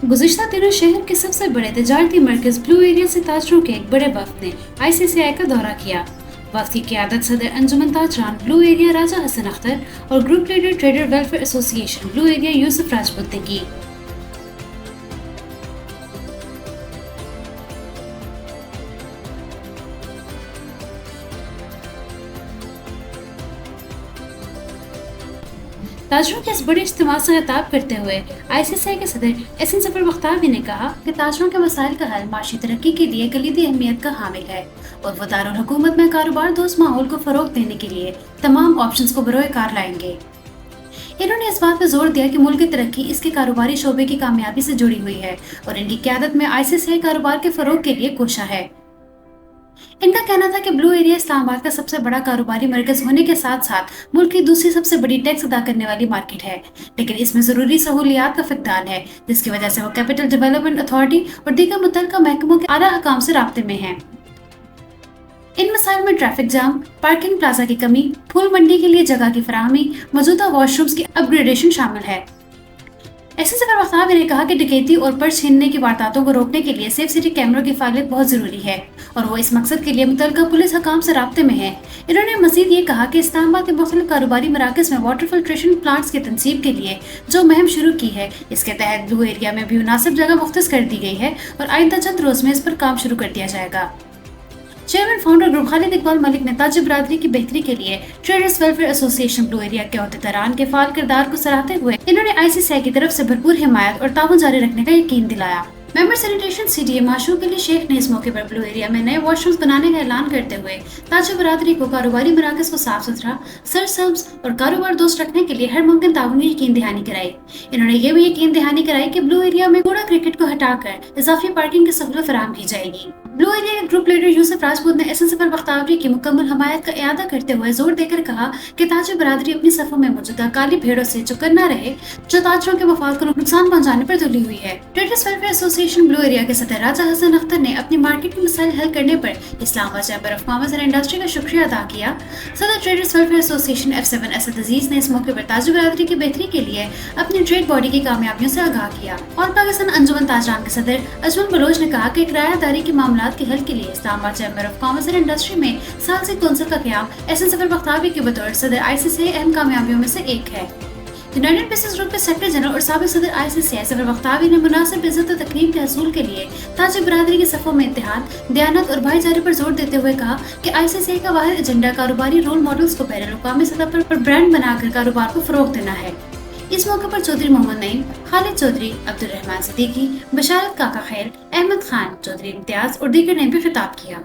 गुज़िश्ता दिनों शहर के सबसे बड़े तजारती मरकज ब्लू एरिया से ताजरों के एक बड़े वफ्द ने ICCI का दौरा किया। वफ्द की क़यादत सदर अंजुमन ताजरान ब्लू एरिया राजा हसन अख्तर और group leader trader welfare association blue area Yusuf Rajput ने की। ताजरों के इस बड़े इज्तिमा से खिताब करते हुए ICCI के सदर एहसन जफर बख्तावी ने कहा कि ताजरों के मसाइल का हल माशी तरक्की के लिए कलीदी अहमियत का हामिल है और वो दारुल हुकूमत में कारोबार दोस्त माहौल को फरोग देने के लिए तमाम ऑप्शंस को बरोए कार लाएंगे। इन्होंने इस बात पर जोर दिया कि मुल्क की तरक्की इसके कारोबारी शोबे की कामयाबी से जुड़ी हुई है और इनकी क़यादत में ICCI कारोबार के फरोग के लिए कोशा है। इनका कहना था कि ब्लू एरिया इस्लामाबाद का सबसे बड़ा कारोबारी मरकज होने के साथ साथ मुल्क की दूसरी सबसे बड़ी टैक्स अदा करने वाली मार्केट है, लेकिन इसमें जरूरी सहूलियात का फकदान है, जिसकी वजह से वो कैपिटल डेवलपमेंट अथॉरिटी और दीगर मुतल्लिका महकमों के आला हकाम से राब्ते में है। इन मसाइल में ट्रैफिक जाम, पार्किंग प्लाजा की कमी, फूल मंडी के लिए जगह की फराहमी, मौजूदा वॉशरूम्स की अपग्रेडेशन शामिल है। एहसन जफर बख्तावी ने कहा कि डकैती और पर्स छीनने की वारदातों को रोकने के लिए सेफ सिटी कैमरों की फालियत बहुत जरूरी है और वो इस मकसद के लिए मुतल्लिका पुलिस हकाम से राब्ते में है। इन्होंने मजीद ये कहा कि इस्लामाबाद के मुख्तलिफ कारोबारी मराकज़ में वाटर फिल्ट्रेशन प्लांट्स की तनसीब के लिए जो मुहिम शुरू की है, इसके तहत ब्लू एरिया में भी मुनासिब जगह मुख्तस कर दी गई है और आइंदा चंद रोज में इस पर काम शुरू कर दिया जाएगा। Chairman founder group Khalid Iqbal Malik ने ताजी बरादरी की बेहतरी के लिए traders welfare association blue area के अहदेदारान के फाल किरदार को सराहते हुए इन्होंने ICCI की तरफ से भरपूर हिमायत और ताउन जारी रखने का यकीन दिलाया। Member sanitation CDA Mashooq Ali Shaikh ने इस मौके पर ब्लू एरिया में नए वॉशरूम्स बनाने का ऐलान करते हुए ताजी बरादरी को कारोबारी मराकज़ को साफ सुथरा, सरसब्ज और कारोबार दोस्त रखने के लिए हर मुमकिन ताउन की यकीन दहानी कराई। इन्होंने ये भी यकीन दहानी कराई कि ब्लू एरिया में कूड़ा क्रिकेट को हटाकर इजाफी पार्किंग की सहूलत फराहम की जाएगी। ब्लू एरिया के ग्रुप लीडर यूसुफ राजपूत ने एहसन जफर बख्तावी की मुकम्मल हमायत का इयादा करते हुए जोर देकर कहा कि ताजी बरादरी अपनी सफों में मौजूदा काली भेड़ों से चुकर न रहे जो ताजरों के मफाद को नुकसान पहुंचाने पर तुली हुई है। Traders welfare association blue area के सदर राजा हसन अख्तर ने अपनी मार्केट के मसाइल हल करने पर Islamabad chamber of commerce and industry का शुक्रिया अदा किया। सदर traders welfare association F7 Asad Aziz ने इस मौके पर ताजी बरादरी की बेहतरी के लिए अपनी ट्रेड बॉडी की कामयाबियों से आगाह किया और पाकिस्तान अंजुमन ताजरान के सदर अजमल बलोच ने कहा कि किरायादारी के मामलात के हल के लिए Islamabad chamber of commerce and industry में सालसी कौंसिल का क़याम एहसन जफर बख्तावी के बतौर सदर ICCI अहम कामयाबियों में से एक है। यूनाइटेड पीसेस ग्रुप के सेक्रेटरी जनरल और साबिक सदर ICCI जफर बख्तावी ने मुनासिब इज्जत और तकरीम के हसूल के लिए ताजी बरादरी की सफ़ों में इत्तेहाद, दयानत और भाईचारे पर जोर देते हुए कहा कि ICCI का वाहिद एजेंडा कारोबारी रोल मॉडल्स को बैनुल-अक़वामी सतह पर ब्रांड बनाकर कारोबार को फरोग देना है। इस मौके पर चौधरी मोहम्मद नईम, खालिद चौधरी, अब्दुल रहमान सिद्दीकी, बशारत काका खैर, अहमद खान, चौधरी इम्तियाज और दीगर ने भी खिताब किया।